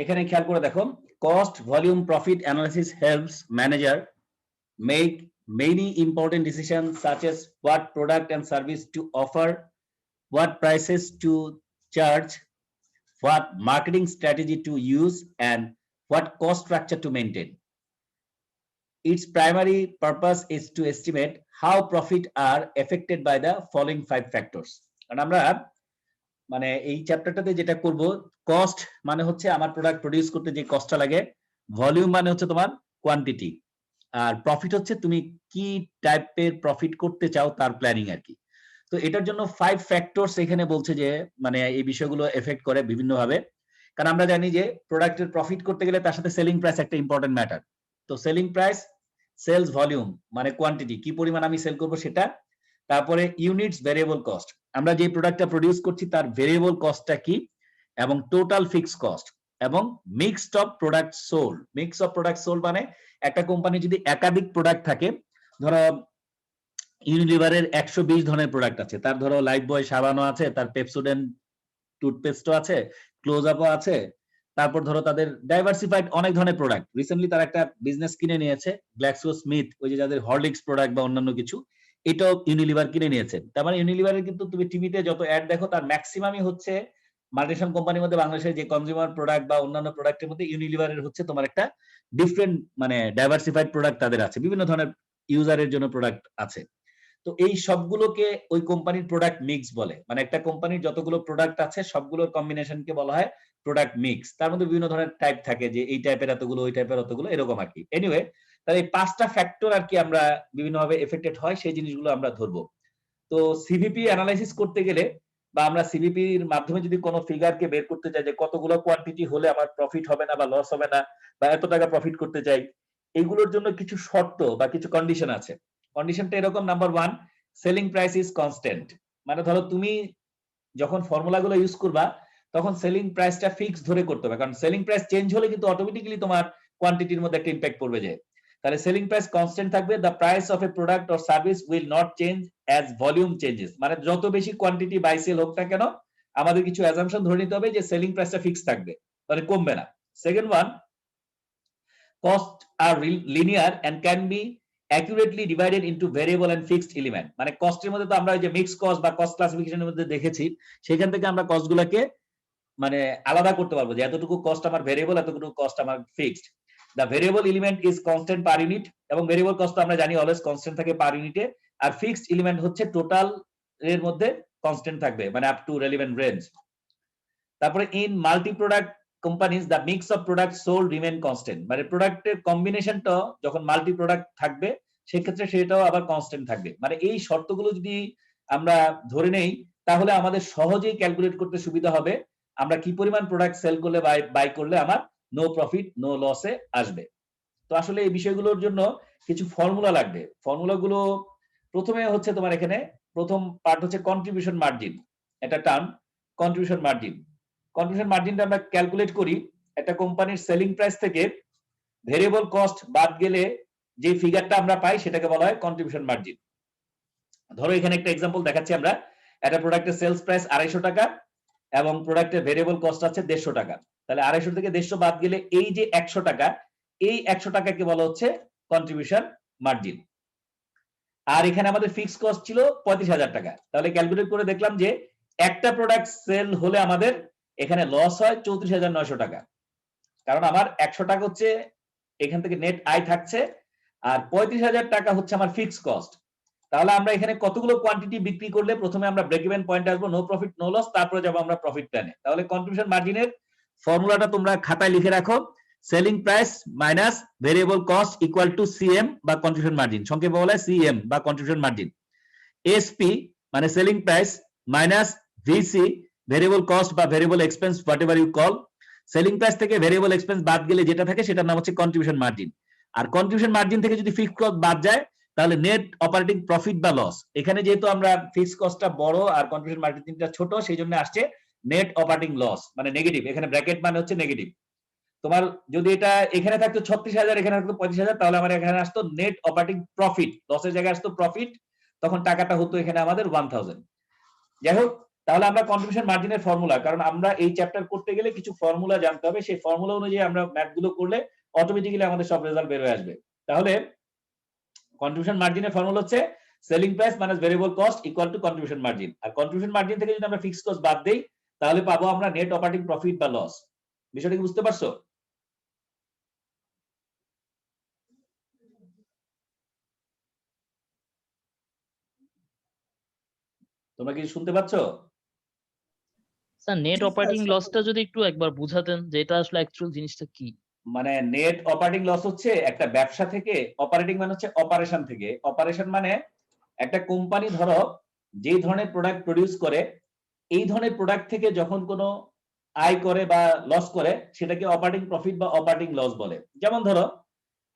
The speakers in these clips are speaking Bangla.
এখানে খেয়াল করে দেখো, cost volume profit analysis helps manager make many important decisions such as what product and service to offer, what prices to charge, what marketing strategy to use, and what cost structure to maintain. Its primary purpose is to estimate how profit are affected by the following 5 factors. কারণ আমরা মানে এই চ্যাপ্টারটাতে যেটা করব, কস্ট মানে হচ্ছে আমার প্রোডাক্ট প্রডিউস করতে যে কস্টটা লাগে, ভলিউম মানে হচ্ছে তোমার কোয়ান্টিটি, আর প্রফিট হচ্ছে তুমি কি টাইপের প্রফিট করতে চাও তার প্ল্যানিং আর কি। তো এটার জন্য 5 ফ্যাক্টরস এখানে বলছে যে মানে এই বিষয়গুলো এফেক্ট করে বিভিন্নভাবে। কারণ আমরা জানি যে প্রোডাক্টের প্রফিট করতে গেলে তার সাথে সেলিং প্রাইস একটা ইম্পর্টেন্ট ম্যাটার। তো সেলিং প্রাইস, সেলস ভলিউম মানে কোয়ান্টিটি, কি পরিমাণ আমি সেল করব সেটা, তারপরে ইউনিটস ভেরিয়েবল কস্ট, আমরা যে প্রোডাক্টটা প্রডিউস করছি তার ভেরিয়েবল কস্টটা কি, এবং টোটাল ফিক্স কস্ট, এবং mixed of product sold. Mix of product sold মানে একটা কোম্পানি যদি একাধিক প্রোডাক্ট থাকে, ধরো ইউনিলিভারের 120 ধরনের প্রোডাক্ট আছে, তার ধরো লাইফ বয় সাবানও আছে, তার পেপসোডেন্ট টুথপেস্টও আছে, ক্লোজ আপও আছে, তারপর ধরো তাদের ডাইভার্সিফাইড অনেক ধরনের প্রোডাক্ট। রিসেন্টলি তারা একটা বিজনেস কিনে নিয়েছে, গ্ল্যাক্সো স্মিথ, ওই যে যাদের হরলিক্স প্রোডাক্ট বা অন্যান্য কিছু, এটাও ইউনিলিভার কিনে নিয়েছে। তার মানে ইউনিলিভারের কিন্তু তুমি টিভিতে যত অ্যাড দেখো তার ম্যাক্সিমামই হচ্ছে মাল্টিনেশনাল কোম্পানির মধ্যে বাংলাদেশের যে কনজিউমার প্রোডাক্ট বা অন্যান্য প্রোডাক্টের মধ্যে ইউনিলিভারের হচ্ছে তোমার একটা ডিফারেন্ট মানে ডাইভার্সিফাইড প্রোডাক্ট তাদের আছে, বিভিন্ন ধরনের ইউজারের জন্য প্রোডাক্ট আছে। তো এই সবগুলোকে ওই কোম্পানির প্রোডাক্ট মিক্স বলে, মানে একটা কোম্পানির যতগুলো প্রোডাক্ট আছে সবগুলোর কম্বিনেশনকে বলা হয় প্রোডাক্ট মিক্স। তার মধ্যে বিভিন্ন ধরনের টাইপ থাকে, যে এই টাইপের এতগুলো, ওই টাইপের অতগুলো, এরকম আর কি। এনিওয়ে, তাহলে এই 5টা ফ্যাক্টর আর কি আমরা বিভিন্নভাবে এফেক্টেড হয় সেই জিনিসগুলো আমরা ধরবো। তো সিভিপি অ্যানালাইসিস করতে গেলে বা আমরা সিভিপির মাধ্যমে যদি কোনো ফিগারকে বের করতে চাই যে কতগুলো কোয়ান্টিটি হলে আমার প্রফিট হবে না বা লস হবে না, বা এত টাকা প্রফিট করতে চাই, এগুলোর জন্য কিছু শর্ত বা কিছু কন্ডিশন আছে। কন্ডিশনটা এরকম, number 1, selling price is constant. মানে ধরো তুমি যখন ফর্মুলাগুলো ইউজ করবা তখন সেলিং প্রাইসটা ফিক্স ধরে করতে হবে, কারণ সেলিং প্রাইস চেঞ্জ হলে কিন্তু অটোমেটিক্যালি তোমার কোয়ান্টিটির মধ্যে একটা ইম্প্যাক্ট পড়বে। যায় তাহলে সেলিং প্রাইস কনস্ট্যান্ট থাকবে। The price of A product or service will not change as volume changes. মানে যত বেশি কোয়ান্টিটি বাই সেল হোক না কেন, আমাদের কিছু অ্যাজাম্পশন ধরে নিতে হবে যে সেলিং প্রাইসটা ফিক্স থাকবে, মানে কমবে না। Second one, costs are linear and can be accurately divided into variable and fixed element। মানে কস্টের মধ্যে তো আমরা ওই যে মিক্স কস্ট বা কস্ট ক্লাসিফিকেশনের মধ্যে দেখেছি, সেখান থেকে আমরা কস্টগুলোকে মানে আলাদা করতে পারবো যে এতটুকু কস্ট আমার ভেরিয়েবল, এতটুকু কস্ট আমার fixed. The variable element is constant per unit, এবং ভেরিয়েবল কস্ট তো আমরা জানি অলওয়েজ কনস্ট্যান্ট থাকে পার ইউনিটে, আর ফিক্সড এলিমেন্ট হচ্ছে টোটাল এর মধ্যে কনস্ট্যান্ট থাকবে, মানে আপ টু রেলেভেন্ট রেঞ্জ। তারপরে in multi product companies the mix of product sold remain constant. মানে প্রোডাক্টের কম্বিনেশনটা যখন মাল্টি প্রোডাক্ট থাকবে সেক্ষেত্রে সেটাও আবার কনস্ট্যান্ট থাকবে। মানে এই শর্তগুলো যদি আমরা ধরে নেই তাহলে আমাদের সহজেই ক্যালকুলেট করতে সুবিধা হবে আমরা কি পরিমাণ প্রোডাক্ট সেল করলে বাই করলে আমার নো প্রফিট নো লসে আসবে। তো আসলে এই বিষয়গুলোর জন্য কিছু ফর্মুলা লাগবে। ফর্মুলাগুলো প্রথমে হচ্ছে তোমার এখানে প্রথম পার্ট হচ্ছে কন্ট্রিবিউশন মার্জিন, এটা টার্ম কন্ট্রিবিউশন মার্জিন। কন্ট্রিবিউশন মার্জিনটা আমরা ক্যালকুলেট করি একটা কোম্পানির সেলিং প্রাইস থেকে ভেরিয়েবল কস্ট বাদ গেলে যে ফিগারটা আমরা পাই সেটাকে বলা হয় কন্ট্রিবিউশন মার্জিন। ধরো এখানে একটা एग्जांपल দেখাচ্ছি আমরা, একটা প্রোডাক্টের সেলস প্রাইস 250 টাকা এবং প্রোডাক্টের ভেরিয়েবল কস্ট আছে 150 টাকা। তাহলে 250 থেকে 150 বাদ গেলে এই যে 100 টাকা, এই 100 টাকাকে বলা হচ্ছে কন্ট্রিবিউশন মার্জিন। আর এখানে আমাদের ফিক্স কস্ট ছিল 35,000 টাকা। তাহলে ক্যালকুলেট করে দেখলাম যে একটা প্রোডাক্ট সেল হলে আমাদের এখানে লস হয় 34,900 টাকা, কারণ আমার 100 টাকা হচ্ছে এখান থেকে নেট আয় থাকছে, আর 35,000 টাকা হচ্ছে আমার ফিক্স কস্ট। তাহলে আমরা এখানে কতগুলো কোয়ান্টিটি বিক্রি করলে প্রথমে আমরা ব্রেক ইভেন পয়েন্টে আসবো, নো প্রফিট নো লস, তারপরে যাব আমরা প্রফিট প্ল্যানে। তাহলে কন্ট্রিবিউশন মার্জিনের ফর্মুলাটা তোমরা খাতায় লিখে রাখো, selling price minus variable cost equal to CM বা কন্ট্রিবিউশন মার্জিন, সংক্ষেপে বলা হয় সিএম বা কন্ট্রিবিউশন মার্জিন। এসপি মানে selling price minus VC variable cost বা variable expense whatever you call. Selling price থেকে ভেরিয়েবল এক্সপেন্স বাদ গেলে যেটা থাকে সেটার নাম হচ্ছে কন্ট্রিবিউশন মার্জিন। আর কন্ট্রিবিউশন মার্জিন থেকে যদি ফিক্সড কস্ট বাদ যায় তাহলে নেট অপারেটিং প্রফিট বা লস। এখানে যেহেতু আমরা ফিক্সড কস্টটা বড় আর কন্ট্রিবিউশন মার্জিনটা ছোট, সেই জন্য আসছে নেট অপারেটিং লস, মানে নেগেটিভ। এখানে ব্র্যাকেট মানে হচ্ছে নেগেটিভ। তোমার যদি এটা এখানে থাকতো 36,000, এখানে থাকতো 25,000, তাহলে আমার এখানে আসতো নেট অপারেটিং প্রফিট, লসের জায়গায় আসতো প্রফিট, তখন টাকাটা হতো এখানে আমাদের 1000। যাই হোক, তাহলে আমরা কন্ট্রিবিউশন মার্জিনের ফর্মুলা, কারণ আমরা এই চ্যাপ্টার করতে গেলে কিছু ফর্মুলা জানতে হবে, সেই ফর্মুলা অনুযায়ী আমরা ম্যাথ গুলো করলে অটোমেটিক্যালি আমাদের সব রেজাল্ট বের হয়ে আসবে। তাহলে কন্ট্রিবিউশন মার্জিনের ফর্মুলা হচ্ছে selling price minus variable cost equal to contribution margin. আর কন্ট্রিবিউশন মার্জিন থেকে যদি আমরা ফিক্সড কস্ট বাদ দেই তাহলে পাবো আমরা নেট অপারেটিং প্রফিট বা লস। বিষয়টা কি বুঝতে পারছো? তোমরা কি শুনতে পাচ্ছ? স্যার নেট অপারেটিং লসটা যদি একটু একবার বুঝাতেন যে এটা আসলে অ্যাকচুয়াল জিনিসটা কি? মানে নেট অপারেটিং লস হচ্ছে একটা ব্যবসা থেকে, অপারেটিং মানে হচ্ছে অপারেশন থেকে। অপারেশন মানে একটা কোম্পানি ধরো যে ধরনের প্রোডাক্ট প্রডিউস করে, এই ধরনের প্রোডাক্ট থেকে যখন কোনো আয় করে বা লস করে সেটাকে অপারেটিং প্রফিট বা অপারেটিং লস বলে। যেমন ধরো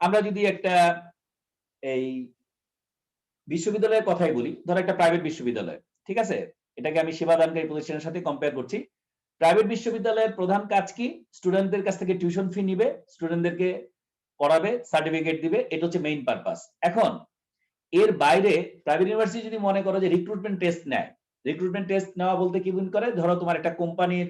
আমরা যদি একটা এই বিশ্ববিদ্যালয়ের কথাই বলি, ধরো একটা প্রাইভেট বিশ্ববিদ্যালয়, ঠিক আছে, এটাকে আমি সেবা দানকারী প্রতিষ্ঠানের সাথে কম্পেয়ার করছি। প্রাইভেট বিশ্ববিদ্যালয়ের প্রধান কাজ কি? স্টুডেন্টদের কাছ থেকে টিউশন ফি নিবে, স্টুডেন্টদেরকে পড়াবে, সার্টিফিকেট দিবে, এটা হচ্ছে মেইন পারপাস। এখন এর বাইরে প্রাইভেট ইউনিভার্সিটি যদি মনে করো যে রিক্রুটমেন্ট টেস্ট নেয়, রিক্রুটমেন্ট টেস্ট নেওয়া বলতে কি বুঝ করে, ধরো তোমার একটা কোম্পানির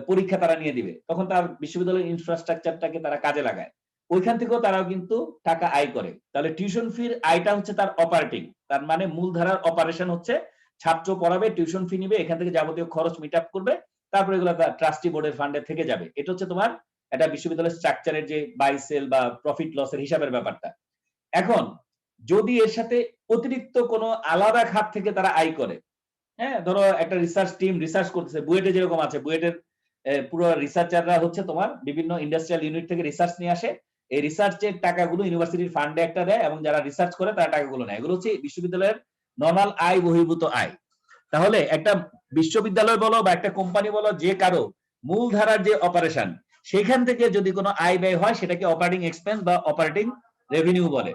পরীক্ষা তারা নিয়ে দিবে, তখন তার বিশ্ববিদ্যালয়ের ইনফ্রাস্ট্রাকচারটাকে তারা কাজে লাগায়, ওইখান থেকেও তারাও কিন্তু টাকা আয় করে। তাহলে টিউশন ফির আয়টা হচ্ছে তার অপারেটিং, তার মানে মূলধারার অপারেশন হচ্ছে ছাত্র পড়াবে, টিউশন ফি নিবে, এখান থেকে যাবতীয় খরচ মিট আপ করবে, তারপরে এগুলো তার ট্রাস্টি বোর্ডের ফান্ডে থেকে যাবে। এটা হচ্ছে তোমার একটা বিশ্ববিদ্যালয়ের স্ট্রাকচারের যে বাই সেল বা প্রফিট লসের হিসাবের ব্যাপারটা। এখন যদি এর সাথে অতিরিক্ত কোনো আলাদা খাত থেকে তারা আয় করে, হ্যাঁ, ধরো একটা রিসার্চ টিম রিসার্চ করতেছে, বুয়েটে যেরকম আছে, বুয়েটের পুরো রিসার্চাররা হচ্ছে তোমার বিভিন্ন ইন্ডাস্ট্রিয়াল ইউনিট থেকে রিসার্চ নিয়ে আসে, এই রিসার্চের টাকাগুলো ইউনিভার্সিটির ফান্ডে একটা দেয় এবং যারা রিসার্চ করে তারা টাকাগুলো নেয়। এগুলো হচ্ছে বিশ্ববিদ্যালয়ের নরমাল আয় বহির্ভূত আয়। তাহলে একটা বিশ্ববিদ্যালয় বলো বা একটা কোম্পানি বলো, যে কারো মূলধারার যে অপারেশন সেখান থেকে যদি কোনো আয় ব্যয় হয় সেটাকে অপারেটিং এক্সপেন্স বা অপারেটিং রেভিনিউ বলে।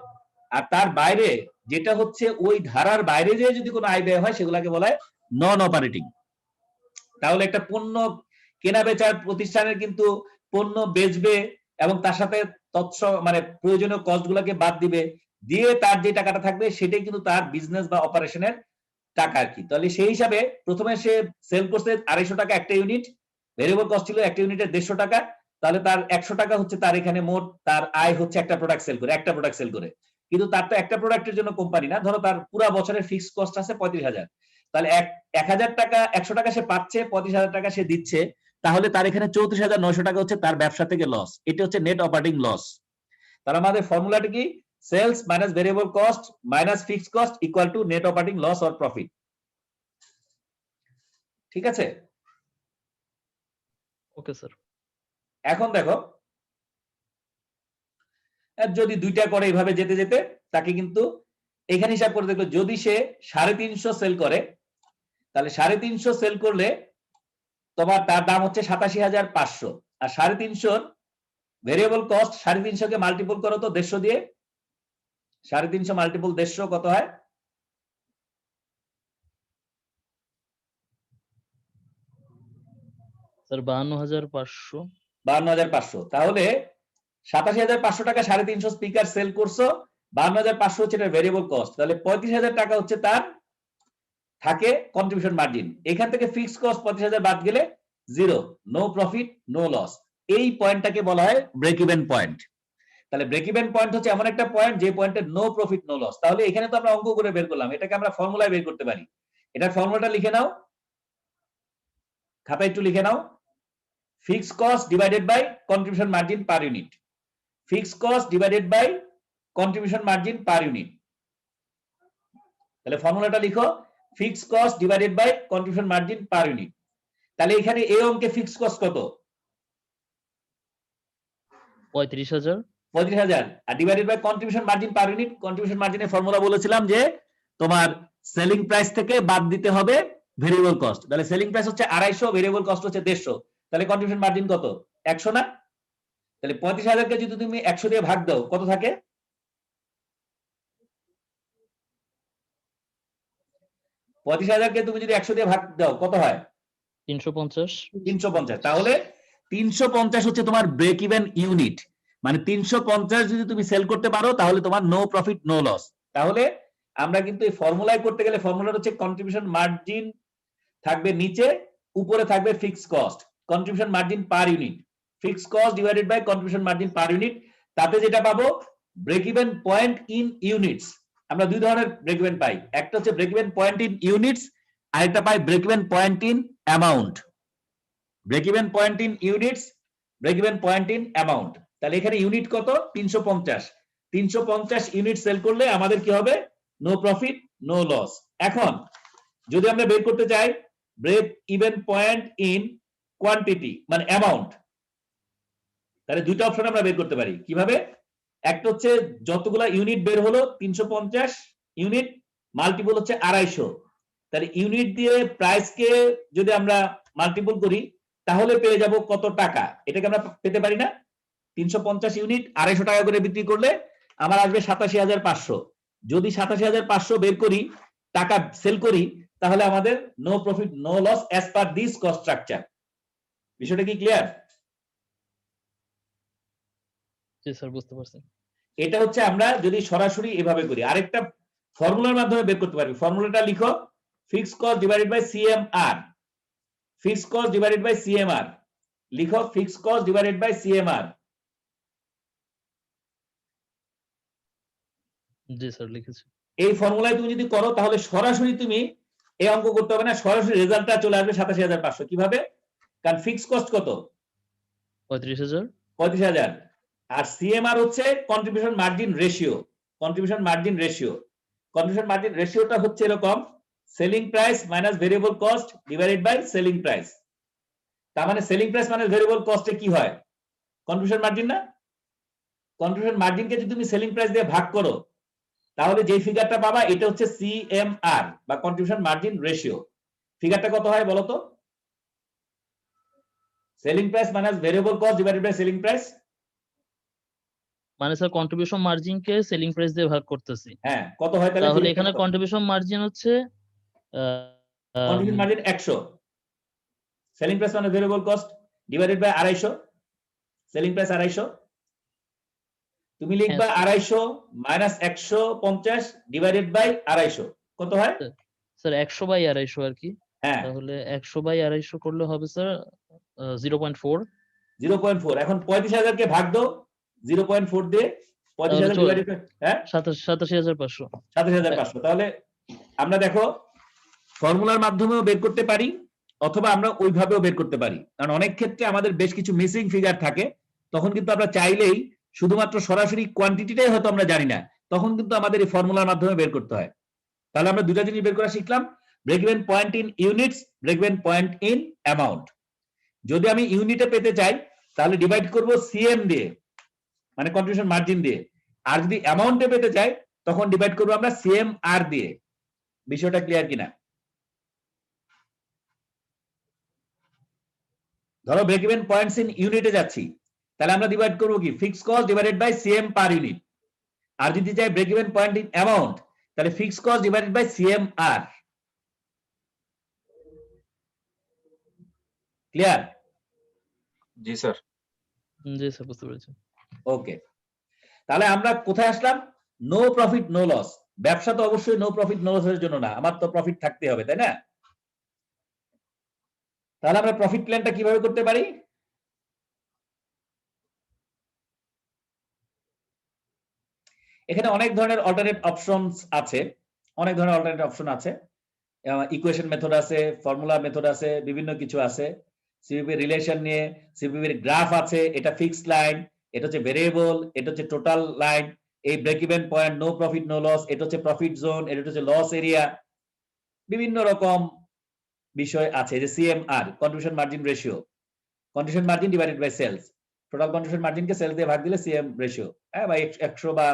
আর তার বাইরে যেটা হচ্ছে ওই ধারার বাইরে যে যদি কোনো আয় ব্যয় হয় সেগুলোকে বলা হয় নন অপারেটিং। তাহলে একটা পণ্য কেনা বেচার প্রতিষ্ঠানের কিন্তু পণ্য বেচবে এবং তার সাথে মানে প্রয়োজনীয় কস্ট গুলাকে বাদ দিবে, দিয়ে তার যে টাকাটা থাকবে সেটাই কিন্তু তার বিজনেস বা অপারেশনের টাকা আর কি। তাহলে সেই হিসাবে প্রথমে সে সেল করছে 250 টাকা একটা ইউনিট, ভেরিয়েবল কস্ট ছিল একটা ইউনিটের 150 টাকা, তাহলে তার 100 টাকা হচ্ছে তার এখানে মোট তার আয় হচ্ছে একটা প্রোডাক্ট সেল করে, একটা প্রোডাক্ট সেল করে। কিন্তু তার তো একটা প্রোডাক্টের জন্য কোম্পানি না, ধরো তার পুরো বছরের ফিক্সড কস্ট আছে 35,000, তাহলে 1000 টাকা 100 টাকা সে পাচ্ছে, 35,000 টাকা সে দিচ্ছে, তাহলে তার এখানে 34,900 টাকা হচ্ছে তার ব্যবসা থেকে লস। এটা হচ্ছে নেট অপারেটিং লস। তাহলে আমাদের ফর্মুলাটা কি? Sales minus variable cost minus fixed cost equal to net operating loss or profit. ঠিক আছে? Okay sir. এখন দেখো, যদি দুইটা করে এইভাবে যেতে যেতে তাকে কিন্তু এখানে হিসাব করে দেখলো, যদি সে 350 সেল করে, তাহলে 350 সেল করলে তোমার তার দাম হচ্ছে 87,500, আর 350 ভেরিয়েবল কস্ট 350 কে মাল্টিপল করো তো 150 দিয়ে, 350 মাল্টিপল 150 কত হয়? স্যার 52,500। 52,500। তাহলে 87,500 টাকা 350 স্পিকার সেল করছো, 52,500 হচ্ছে এটা ভেরিয়েবল কস্ট, তাহলে 35,000 টাকা হচ্ছে তার থাকে কন্ট্রিবিউশন মার্জিন। এখান থেকে ফিক্সড কস্ট 35,000 বাদ গেলে zero, no profit no loss. এই পয়েন্টটাকে বলা হয় ব্রেক ইভেন পয়েন্ট। তাহলে ব্রেক ইভেন পয়েন্ট হচ্ছে এমন একটা পয়েন্ট যে পয়েন্টে নো প্রফিট নো লস। তাহলে এখানে তো আমরা অঙ্ক করে বের করলাম, এটাকে আমরা ফর্মুলায় বের করতে পারি। এটার ফর্মুলাটা লিখে নাও, খাতায় একটু লিখে নাও, fixed cost divided by contribution margin per unit, fixed cost divided by contribution margin per unit. তাহলে ফর্মুলাটা লিখো, fixed cost divided by contribution margin per unit. তাহলে এখানে এই অঙ্কে ফিক্সড কস্ট কত? 35,000। 35,000 আর divided by contribution margin per unit. Contribution মার্জিনের ফর্মুলা বলেছিলাম যে তোমার সেলিং প্রাইস থেকে বাদ দিতে হবে ভেরিয়েবল কস্ট। তাহলে সেলিং প্রাইস হচ্ছে 250, ভেরিয়েবল কস্ট হচ্ছে 150, তাহলে কন্ট্রিবিউশন মার্জিন কত? 100 না? তাহলে 35,000 কে যদি তুমি 100 দিয়ে ভাগ দাও কত থাকে? 35,000 কে তুমি যদি 100 দিয়ে ভাগ দাও কত হয়? 350। 350। তাহলে 350 হচ্ছে তোমার ব্রেক ইভেন ইউনিট, মানে 350 যদি তুমি সেল করতে পারো তাহলে তোমার নো প্রফিট নো লস। তাহলে আমরা কিন্তু এই ফর্মুলায় করতে গেলে ফর্মুলা হচ্ছে কন্ট্রিবিউশন মার্জিন থাকবে নিচে, উপরে থাকবে fixed cost, contribution margin per unit, fixed cost divided by contribution margin per unit. তাতে যেটা পাবো break even point in units. আমরা দুই ধরনের ব্রেক ইভেন পাই, একটা হচ্ছে break even point in units, আর একটা পাই break even point in amount. Break even point in units, break even point in amount. তাহলে এখানে ইউনিট কত? 350। 350 ইউনিট সেল করলে আমাদের কি হবে? No profit no loss. এখন যদি আমরা বের করতে চাই break even point in quantity মানে অ্যামাউন্ট, তাহলে দুইটা অপশন আমরা বের করতে পারি। কিভাবে? একটা হচ্ছে যতগুলা ইউনিট বের হলো 350 ইউনিট মাল্টিপল হচ্ছে 250, তাহলে ইউনিট দিয়ে প্রাইসকে যদি আমরা মাল্টিপল করি তাহলে পেয়ে যাব কত টাকা। এটাকে আমরা পেতে পারি না? 350 ইউনিট 250 টাকা করে বিক্রি করলে আমার আসবে 87,500। যদি 87,500 বের করি, টাকা সেল করি, তাহলে আমাদের no profit no loss as per this cost structure. বিষয়টা কি ক্লিয়ার? জি স্যার, বুঝতে পারছি। এটা হচ্ছে আমরা যদি সরাসরি এভাবে করি। আরেকটা ফর্মুলার মাধ্যমে বের করতে পারবি। ফর্মুলাটা লিখো, fixed cost divided by CMR. Fixed cost divided by CMR লিখো, fixed cost divided by CMR. জি স্যার, লিখেছি। এই ফর্মুলায় তুমি যদি করো তাহলে সরাসরি তুমি এই অঙ্ক করতে হবে না, সরাসরি রেজাল্টটা চলে আসবে 87,500। কিভাবে? কারণ ফিক্সড কস্ট কত? 35,000। 35,000। আর সিএমআর হচ্ছে contribution margin ratio. Contribution margin ratio, contribution margin রেশিওটা হচ্ছে এরকম, selling price minus variable cost divided by selling price. তার মানে সেলিং প্রাইস মাইনাস ভেরিয়েবল কস্টে কি হয়? কন্ট্রিবিউশন মার্জিন না? কন্ট্রিবিউশন মার্জিনকে যদি তুমি সেলিং প্রাইস দিয়ে ভাগ করো তাহলে যে ফিগারটা পাবা এটা হচ্ছে সিএমআর বা কন্ট্রিবিউশন মার্জিন রেশিও। ফিগারটা কত হয় বলো তো? Selling price minus variable cost divided by selling price. মানে স্যার কন্ট্রিবিউশন মার্জিনকে সেলিং প্রাইস দিয়ে ভাগ করতেছি। হ্যাঁ, কত হয় তাহলে এখানে কন্ট্রিবিউশন মার্জিন হচ্ছে contribution margin 100, selling price minus variable cost divided by 250, selling price 250। তুমি লিখবা 250 মাইনাস 150 ডিভাইডেড বাই 250, কত হয়? স্যার 100 বাই 250 আর কি। হ্যাঁ, তাহলে 100 বাই 250 করলে হবে স্যার 0.4। 0.4। এখন 35,000 কে ভাগ দাও 0.4 দিয়ে, 35,000 ডিভাইডেড বাই 87,500। 27,500। তাহলে আমরা দেখো ফর্মুলার মাধ্যমেও বের করতে পারি অথবা আমরা ওইভাবেও বের করতে পারি। কারণ অনেক ক্ষেত্রে আমাদের বেশ কিছু মিসিং ফিগার থাকে, তখন কিন্তু আমরা চাইলেই শুধুমাত্র সরাসরি কোয়ান্টিটিটাই হয়তো আমরা জানি না, তখন কিন্তু আমাদের এই ফর্মুলার মাধ্যমে বের করতে হয়। তাহলে আমরা দুটা জিনিস বের করা শিখলাম, break even point in units, break even point in amount. যদি আমি ইউনিটে পেতে চাই তাহলে ডিভাইড করব সিএম দিয়ে মানে কন্ট্রিবিউশন মার্জিন দিয়ে, আর যদি অ্যামাউন্টে পেতে চাই তখন ডিভাইড করব আমরা সিএমআর দিয়ে। বিষয়টা ক্লিয়ার কিনা? ধরো ব্রেক ইভেন পয়েন্টস ইন ইউনিটে যাচ্ছি, তাহলে আমরা ডিভাইড করব কি fixed cost divided by CM per unit. আর যদি চাই break even point in amount, তাহলে fixed cost divided by CMR. Clear? জি স্যার। জি স্যার, বুঝতে পেরেছি। ওকে, তাহলে আমরা কোথায় আসলাম? No profit no loss. ব্যবসা তো অবশ্যই নো প্রফিট নো লসের জন্য না, আমার তো প্রফিট থাকতে হবে, তাই না? তাহলে আমরা প্রফিট প্ল্যানটা কিভাবে করতে পারি? এখানে অনেক ধরনের অল্টারনেট অপশনস আছে, অনেক ধরনের অল্টারনেট অপশন আছে। ইকুয়েশন মেথড আছে, ফর্মুলা মেথড আছে, বিভিন্ন কিছু আছে। সিপিপি রিলেশন নিয়ে সিপিপির গ্রাফ আছে, এটা ফিক্সড লাইন, এটা হচ্ছে ভেরিয়েবল, এটা হচ্ছে টোটাল লাইন, এই break even point no profit no loss, এটা হচ্ছে প্রফিট জোন, এটা হচ্ছে লস এরিয়া, বিভিন্ন রকম বিষয় আছে। যে CMR contribution margin ratio, contribution margin divided by sales, total contribution মার্জিনকে সেলস দিয়ে ভাগ দিলে সিএম রেশিও। হ্যাঁ, বা 100 বা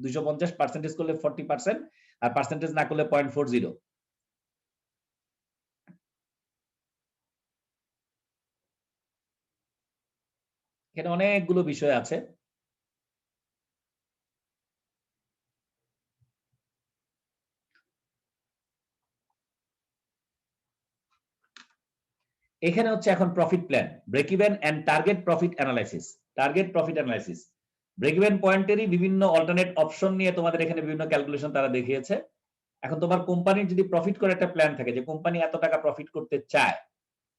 250 করলে 40%, আর পার্সেন্টেজ না করলে 0.40। এখানে অনেকগুলো বিষয় আছে। এখানে হচ্ছে এখন profit plan, break even and target profit analysis. Target profit analysis, break even পয়েন্টেরই বিভিন্ন অল্টারনেট অপশন নিয়ে তোমাদের এখানে বিভিন্ন ক্যালকুলেশন তারা দেখিয়েছে। এখন তোমার কোম্পানির যদি প্রফিট করার একটা প্ল্যান থাকে যে কোম্পানি এত টাকা প্রফিট করতে চায়,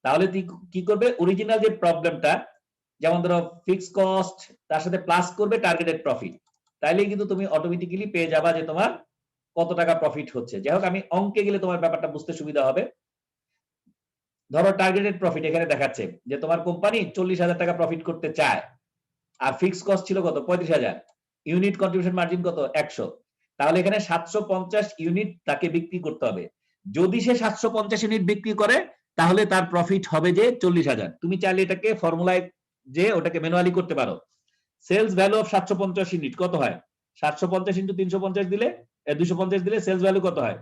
তাহলে তুই কি করবে, অরিজিনাল যে প্রবলেমটা, যেমন ধরো ফিক্স কস্ট তার সাথে প্লাস করবে টার্গেটেড প্রফিট, তাইলেই কিন্তু তুমি অটোমেটিক্যালি পেয়ে যাবা যে তোমার কত টাকা প্রফিট হচ্ছে। যাই হোক, আমি অঙ্কে গেলে তোমার ব্যাপারটা বুঝতে সুবিধা হবে। ধরো টার্গেটেড প্রফিট এখানে দেখাচ্ছে যে তোমার কোম্পানি 40,000 টাকা প্রফিট করতে চায়, আর ফিক্স কস্ট ছিল কত, 35,000, ইউনিট কন্ট্রিবিউশন মার্জিন কত, 100। তাহলে এখানে 750 ইউনিট তাকে বিক্রি করতে হবে। যদি সে 750 ইউনিট বিক্রি করে তাহলে তার প্রফিট হবে যে 40,000। তুমি চাইলে এটাকে ফর্মুলায় যে ওটাকে ম্যানুয়ালি করতে পারো। সেলস ভ্যালু অফ 750 ইউনিট কত হয়, 750 ইন্টু 350 দিলে 250 দিলে সেলস ভ্যালু কত হয়,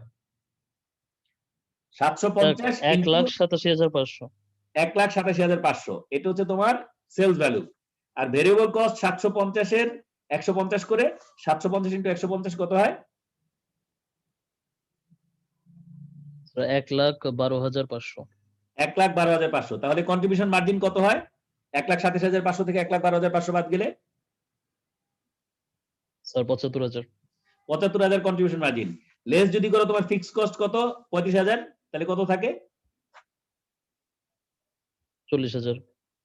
750 ইন্টু 1,87,500। 1,87,500, এটা হচ্ছে তোমার সেলস ভ্যালু। আর ভেরিয়েবল কস্ট 750 এর 150 করে, 750 ইন্টু 150 কত হয়, 1,12,500। 1,12,500। তাহলে কন্ট্রিবিউশন মার্জিন কত হয়, 1,27,500 থেকে 1,12,500 বাদ গেলে স্যার 75,000। 75,000 contribution margin. লেস যদি করো তোমার ফিক্স কস্ট কত, 35,000, তাহলে কত থাকে, 40,000।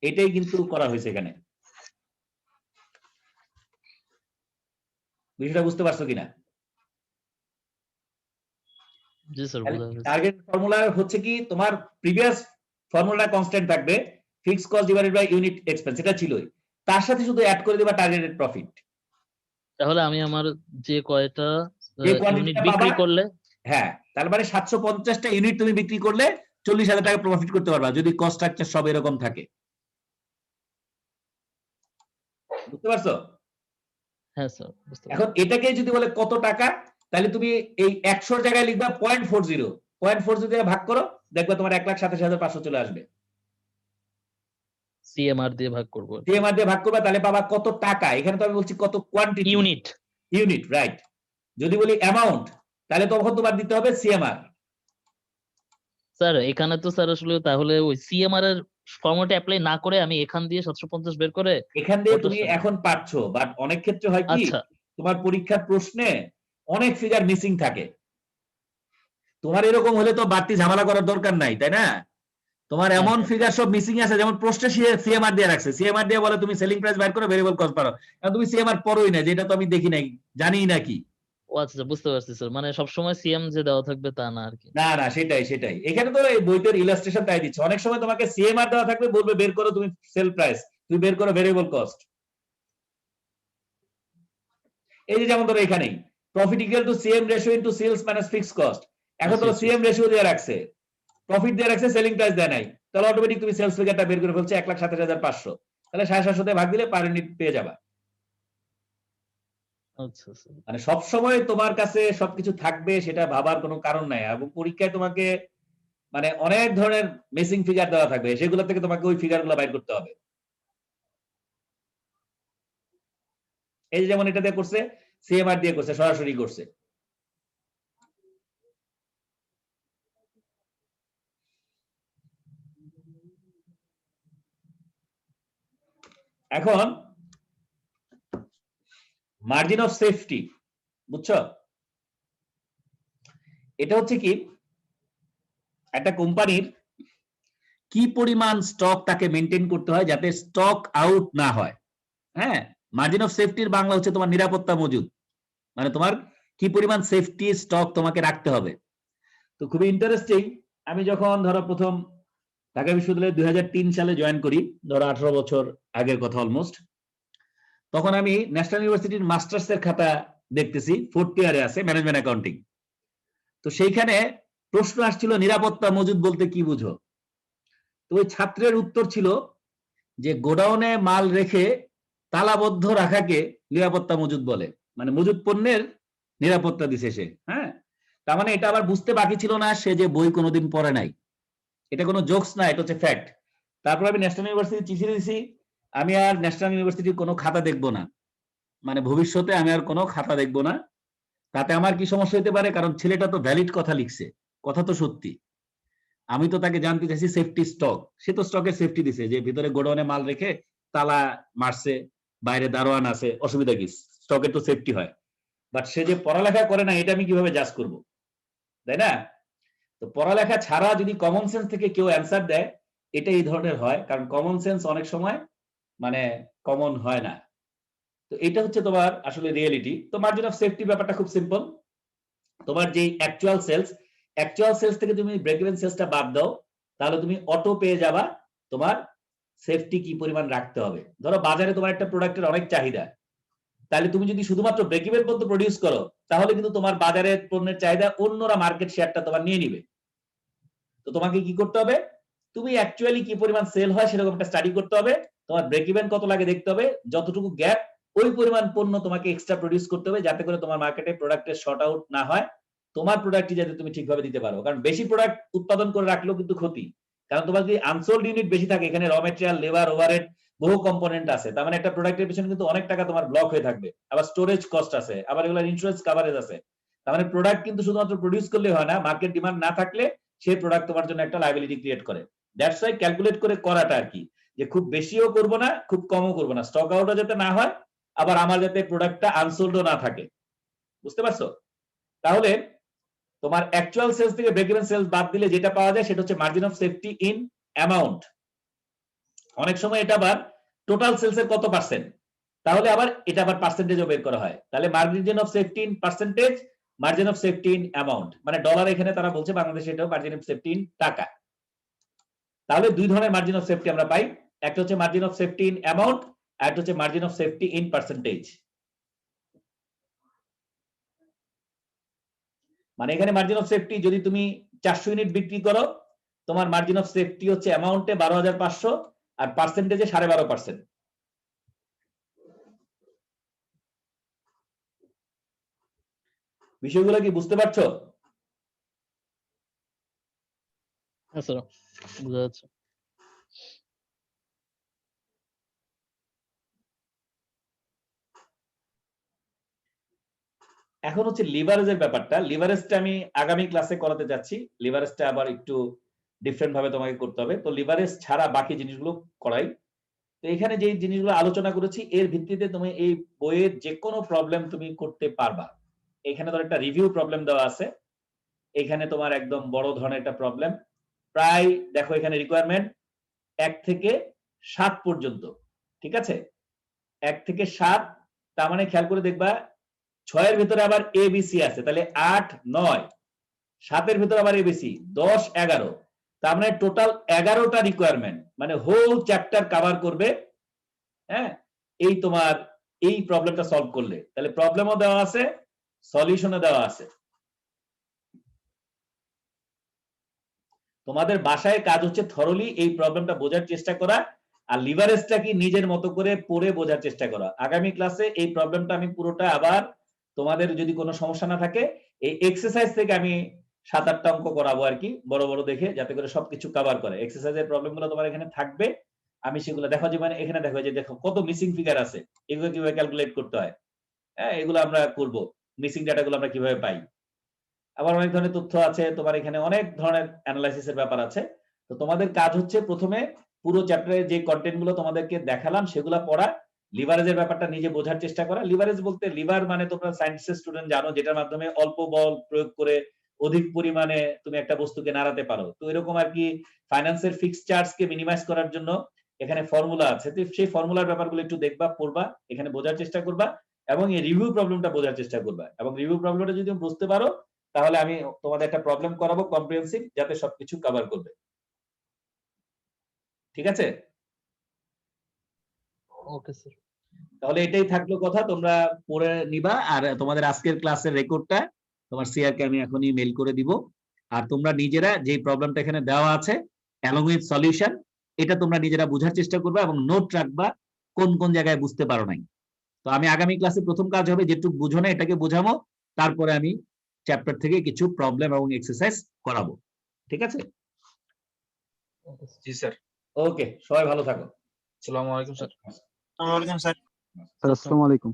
এটাই কিন্তু করা হয়েছে এখানে। বিষয়টা বুঝতে পারছো কিনা? জি স্যার, বোঝা গেছে। টার্গেট ফর্মুলা হচ্ছে কি, তোমার প্রিভিয়াস ফর্মুলা কনস্ট্যান্ট থাকবে, fix cost divided by unit expense, এটা ছিলই, তার সাথে শুধু অ্যাড করে দিবা টার্গেটেড প্রফিট। তাহলে আমি আমার যে কয়টা যে ইউনিট কোয়ান্টিটিটা বিক্রি পাবা, করলে, হ্যাঁ, তার মানে 750টা ইউনিট তুমি বিক্রি করলে 40,000 টাকা প্রফিট করতে পারবা, যদি কস্ট স্ট্রাকচার সব এরকম থাকে। বুঝতে পারছো? হ্যাঁ স্যার বুঝতে পারছি। এখন এটাকে যদি বলে কত টাকা, তাহলে তুমি এই 100 এর জায়গায় লিখবা 0.40, 0.40 দিয়ে ভাগ করো, দেখবে তোমার 1,87,500 চলে আসবে। সিএমআর দিয়ে ভাগ করব। সিএমআর দিয়ে ভাগ করবা, তাহলে পাবা কত টাকা। এখানে তো আমি বলছি কত কোয়ান্টিটি, ইউনিট। Unit, right. যদি বলি অ্যামাউন্ট, তাহলে তখন তোমার দিতে হবে সিএমআর। স্যার এখানে তো স্যার আসলে তাহলে ওই সিএমআর এর ফরম্যাটে অ্যাপ্লাই না করে আমি এখান দিয়ে 750 বের করে এখান দিয়ে ওটা তুমি এখন পাচ্ছো, বাট অনেক ক্ষেত্রে হয় কি, আচ্ছা তোমার পরীক্ষার প্রশ্নে অনেক ফিগার মিসিং থাকে। তোমার এরকম হলে তো বাড়তি ঝামেলা করার দরকার নাই, তাই না? তোমার এমন ফিগার সব মিসিং আছে, যেমন প্রশ্নে সিএমআর দিয়ে রাখছে, সিএমআর দিয়ে বলে তুমি সেলিং প্রাইস বাইর করো, ভেরিয়েবল কস্ট পারো, কারণ তুমি সিএমআর পড়োই না, যেটা তো আমি দেখি নাই, জানিই না কি। ও আচ্ছা বুঝতে পারছি স্যার, মানে সবসময় সিএম যে দেওয়া থাকবে তা না আর কি। না না, সেটাই সেটাই, এখানে তো এই বইটার ইলাস্ট্রেশন তাই দিচ্ছে। অনেক সময় তোমাকে সিএমআর দেওয়া থাকবে, বলবে বের করো তুমি সেল প্রাইস, তুমি বের করো ভেরিয়েবল কস্ট। এই যে যেমন ধরো এখানেই profit equal to CM ratio into sales minus fixed cost. এখন ধরো সিএম রেশিও দিয়ে রাখছে, প্রফিট দিয়ে রাখছে, সেলিং প্রাইস দেয় নাই, তাহলে অটোমেটিক তুমি সেলস ফিগারটা বের করে ফেলছো 1,27,500, তাহলে 750 দিয়ে ভাগ দিলে পার ইউনিট পেয়ে যাবা। আচ্ছা স্যার। মানে সব সময় তোমার কাছে সবকিছু থাকবে সেটা ভাবার কোনো কারণ নাই, এবং পরীক্ষায় তোমাকে মানে অনেক ধরনের মিসিং ফিগার দেওয়া থাকবে, সেগুলো থেকে তোমাকে ওই ফিগারগুলো বাইর করতে হবে। এই যে যেমন এটা দিয়ে করছে, সিএমআর দিয়ে করছে, সরাসরি করছে। এখন মার্জিন অফ সেফটি, বুঝছো? এটা হচ্ছে কি, একটা কোম্পানির কি পরিমাণ স্টক তাকে মেনটেন করতে হয় যাতে স্টক আউট না হয়। হ্যাঁ, মার্জিন অফ সেফটির বাংলা হচ্ছে তোমার নিরাপত্তা মজুদ, মানে তোমার কি পরিমাণ সেফটি স্টক তোমাকে রাখতে হবে। তো খুবই ইন্টারেস্টিং, আমি যখন ধরো প্রথম ঢাকা বিশ্ববিদ্যালয়ে 2003 সালে জয়েন করি, ধরো 18 বছর আগের কথা অলমোস্ট, তখন আমি ন্যাশনাল ইউনিভার্সিটির মাস্টার্স এর খাতা দেখতেছি, 4th ইয়ারে আছে ম্যানেজমেন্ট অ্যাকাউন্টিং। তো সেইখানে প্রশ্ন আসছিল নিরাপত্তা মজুদ বলতে কি বুঝো। তো ওই ছাত্রের উত্তর ছিল যে গোডাউনে মাল রেখে তালাবদ্ধ রাখাকে নিরাপত্তা মজুদ বলে, মানে মজুদ পণ্যের নিরাপত্তা দিছে সে। হ্যাঁ, তার মানে এটা আবার বুঝতে বাকি ছিল না সে যে বই কোনোদিন পড়ে নাই, এটা কোনো জোকস না, এটা হচ্ছে ফ্যাক্ট। তারপর আমি ন্যাশনাল ইউনিভার্সিটি চিঠি দিয়েছি, আমি আর ন্যাশনাল ইউনিভার্সিটির কোনো খাতা দেখবো না, মানে ভবিষ্যতে আমি আর কোনো খাতা দেখবো না। তাতে আমার কি সমস্যা হতে পারে, কারণ ছেলেটা তো ভ্যালিড কথা লিখছে, কথা তো সত্যি। আমি তো তাকে জানতে চাইছি সেফটি স্টক, সে তো স্টকের সেফটি দিছে যে ভিতরে গোডাউনে মাল রেখে তালা মারছে, বাইরে দারোয়ান আছে, অসুবিধা কি, স্টকের তো সেফটি হয়। বাট সে যে পড়ালেখা করে না, এটা আমি কিভাবে জাজ করব? তাই না? তো পড়ালেখা ছাড়া যদি কমন সেন্স থেকে কেউ অ্যান্সার দেয়, এটা এই ধরনের হয়, কারণ কমন সেন্স অনেক সময় মানে কমন হয় না। তো এটা হচ্ছে তোমার আসলে রিয়েলিটি। তো মার্জিন অফ সেফটি ব্যাপারটা খুব সিম্পল। তোমার যেই অ্যাকচুয়াল সেলস থেকে তুমি ব্রেক ইভেন সেলসটা বাদ দাও, তাহলে তুমি অটো পেয়ে যাবা তোমার সেফটি কি পরিমাণ রাখতে হবে। ধরো বাজারে তোমার একটা প্রোডাক্টের অনেক চাহিদা, তাহলে তুমি যদি শুধুমাত্র ব্রেক ইভেন পর্যন্ত প্রডিউস করো, তাহলে কিন্তু তোমার বাজারের পণ্যের চাহিদা অন্যরা মার্কেট শেয়ারটা তোমার নিয়ে নিবে। তো তোমাকে কি করতে হবে, তুমি অ্যাকচুয়ালি কি পরিমাণ সেল হয় সেরকম একটা স্টাডি করতে হবে, তোমার ব্রেক ইভেন কত লাগে দেখতে হবে, যতটুকু গ্যাপ ওই পরিমাণ পণ্য তোমাকে এক্সট্রা প্রডিউস করতে হবে, যাতে করে তোমার মার্কেটে প্রোডাক্টের শর্ট আউট না হয়, তোমার প্রোডাক্টটি যাতে তুমি ঠিকভাবে দিতে পারো। কারণ বেশি প্রোডাক্ট উৎপাদন করে রাখলেও কিন্তু ক্ষতি, কারণ তোমার যদি আনসোল্ড ইউনিট বেশি থাকে, এখানে র ম্যাটেরিয়াল, লেবার, ওভারহেড বহু কম্পোনেন্ট আছে, তার মানে একটা প্রোডাক্টের পিছনে কিন্তু অনেক টাকা তোমার ব্লক হয়ে থাকবে, আবার স্টোরেজ কস্ট আছে, আবার এগুলোর ইন্স্যুরেন্স কভারেজ আছে। তার মানে প্রোডাক্ট কিন্তু শুধুমাত্র প্রডিউস করলে হয় না, মার্কেট ডিমান্ড না থাকলে সেই প্রোডাক্ট তোমার জন্য একটা লায়াবিলিটি ক্রিয়েট করে। দ্যাটস ওয়াই ক্যালকুলেট করে করাটা আর কি, যে খুব বেশিও করব না, খুব কমও করব না, স্টক আউটও যাতে না হয়, আবার আমার যাতে প্রোডাক্টটা আনসোল্ডও না থাকে। বুঝতে পারছো? তাহলে তোমার অ্যাকচুয়াল সেলস থেকে ব্রেক ইভেন সেলস বাদ দিলে যেটা পাওয়া যায় সেটা হচ্ছে margin of safety in amount. অনেক সময় এটা আবার টোটাল সেলসের কত পার্সেন্ট, তাহলে আবার এটা আবার পার্সেন্টেজও বের করা হয়। তাহলে margin of safety in percentage, margin of safety in amount, মানে ডলার এখানে তারা বলছে, বাংলাদেশে এটাও মার্জিন অফ সেফটি ইন টাকা। তাহলে দুই ধরনের মার্জিন অফ সেফটি আমরা পাই, একটা হচ্ছে margin of safety in amount, আর একটা হচ্ছে margin of safety in percentage. মানে এখানে মার্জিন অফ সেফটি যদি তুমি 400 ইউনিট বিক্রি করো, তোমার মার্জিন অফ সেফটি হচ্ছে অ্যামাউন্টে 12,500 আর পার্সেন্টেজে 12.5%। বিষয়গুলো কি বুঝতে পারছো? হ্যাঁ স্যার, বুঝা যাচ্ছে। এখন হচ্ছে লিভারেজের ব্যাপারটা। লিভারেজটা আমি আগামী ক্লাসে করাতে যাচ্ছি। লিভারেজটা আবার একটু ডিফারেন্ট ভাবে তোমাকে করতে হবে। তো লিভারেজ ছাড়া বাকি জিনিসগুলো করাই। তো এখানে যে জিনিসগুলো আলোচনা করেছি এর ভিত্তিতে তুমি এই বইয়ের যে কোনো প্রবলেম তুমি করতে পারবা। এখানে ধর একটা রিভিউ প্রবলেম দেওয়া আছে, এখানে তোমার একদম বড় ধরনের একটা প্রবলেম, প্রায় দেখো এখানে রিকোয়ারমেন্ট 1 থেকে 7 পর্যন্ত, ঠিক আছে? 1 থেকে 7, তার মানে খেয়াল করে দেখবা 6 এর ভিতরে আবার এবিসি আছে, তাহলে 8, 9, 7 এর ভিতরে আবার এবিসি 10, 11, তার মানে টোটাল 11টা রিকোয়ারমেন্ট, মানে হোল চ্যাপ্টার কভার করবে। হ্যাঁ, এই তোমার এই প্রবলেমটা সলভ করলে, তাহলে প্রবলেমও দেওয়া আছে, সলিউশনও দেওয়া আছে। তোমাদের বাসায় কাজ হচ্ছে থরলি এই প্রবলেমটা বোঝার চেষ্টা করা, আর লিভারেজটা কি নিজের মতো করে পড়ে বোঝার চেষ্টা করা। আগামী ক্লাসে এই প্রবলেমটা আমি পুরোটা আবার, তোমাদের যদি কোনো সমস্যা না থাকে, এই এক্সারসাইজ থেকে আমি 7-8টা অঙ্ক করাবো আর কি, বড় বড় দেখে, যাতে করে সবকিছু কভার করে। এক্সারসাইজের প্রবলেমগুলো তোমার এখানে থাকবে, আমি সেগুলো দেখো যে মানে এখানে দেখো যে দেখো কত মিসিং ফিগার আছে, এগুলো কিভাবে ক্যালকুলেট করতে হয়, হ্যাঁ এগুলো আমরা করব, মিসিং ডাটাগুলো আমরা কিভাবে পাই। আবার অনেক ধরনের তথ্য আছে, তোমার এখানে অনেক ধরনের অ্যানালাইসিসের ব্যাপার আছে। তো তোমাদের কাজ হচ্ছে প্রথমে পুরো চ্যাপ্টারের যে কন্টেন্ট গুলো তোমাদেরকে দেখালাম সেগুলো পড়া, লিভারেজের ব্যাপারটা নিজে বোঝার চেষ্টা করা। লিভারেজ বলতে লিভার মানে তোমরা সায়েন্সের স্টুডেন্ট জানো, যেটার মাধ্যমে অল্প বল প্রয়োগ করে অধিক পরিমাণে তুমি একটা বস্তুকে নাড়াতে পারো। তো এরকম আর কি ফাইন্যান্সের ফিক্সড চার্জকে মিনিমাইজ করার জন্য এখানে ফর্মুলা আছে, তো সেই ফর্মুলার ব্যাপারগুলো একটু দেখবা, পড়বা, এখানে বোঝার চেষ্টা করবা, এবং এই রিভিউ প্রবলেমটা বোঝার চেষ্টা করবা। এবং রিভিউ প্রবলেমটা যদি তুমি বুঝতে পারো, তাহলে আমি তোমাদের একটা প্রবলেম করাবো কম্প্রিহেনসিভ, যাতে সবকিছু কভার করবে। ঠিক আছে? Okay sir. তাহলে এটাই থাকলো কথা, তোমরা পড়ে নিবা। আর তোমাদের আজকের ক্লাসের রেকর্ডটা তোমার সিআর কে আমি এখনই মেইল করে দিব। আর তোমরা নিজেরা যে প্রবলেমটা এখানে দেওয়া আছে অ্যালং উইথ সলিউশন, এটা তোমরা নিজেরা বোঝার চেষ্টা করবে এবং নোট রাখবা কোন কোন জায়গায় বুঝতে পারো নাই। তো আমি আগামী ক্লাসে প্রথম কাজ হবে যেটুকু বুঝো না এটাকে বোঝাবো, তারপরে আমি চ্যাপ্টার থেকে কিছু প্রবলেম এবং এক্সারসাইজ করাবো। ঠিক আছে? জি স্যার। ওকে, সবাই ভালো থাকো। আসসালামু আলাইকুম স্যার। আসসালামু আলাইকুম স্যার। আসসালামু আলাইকুম।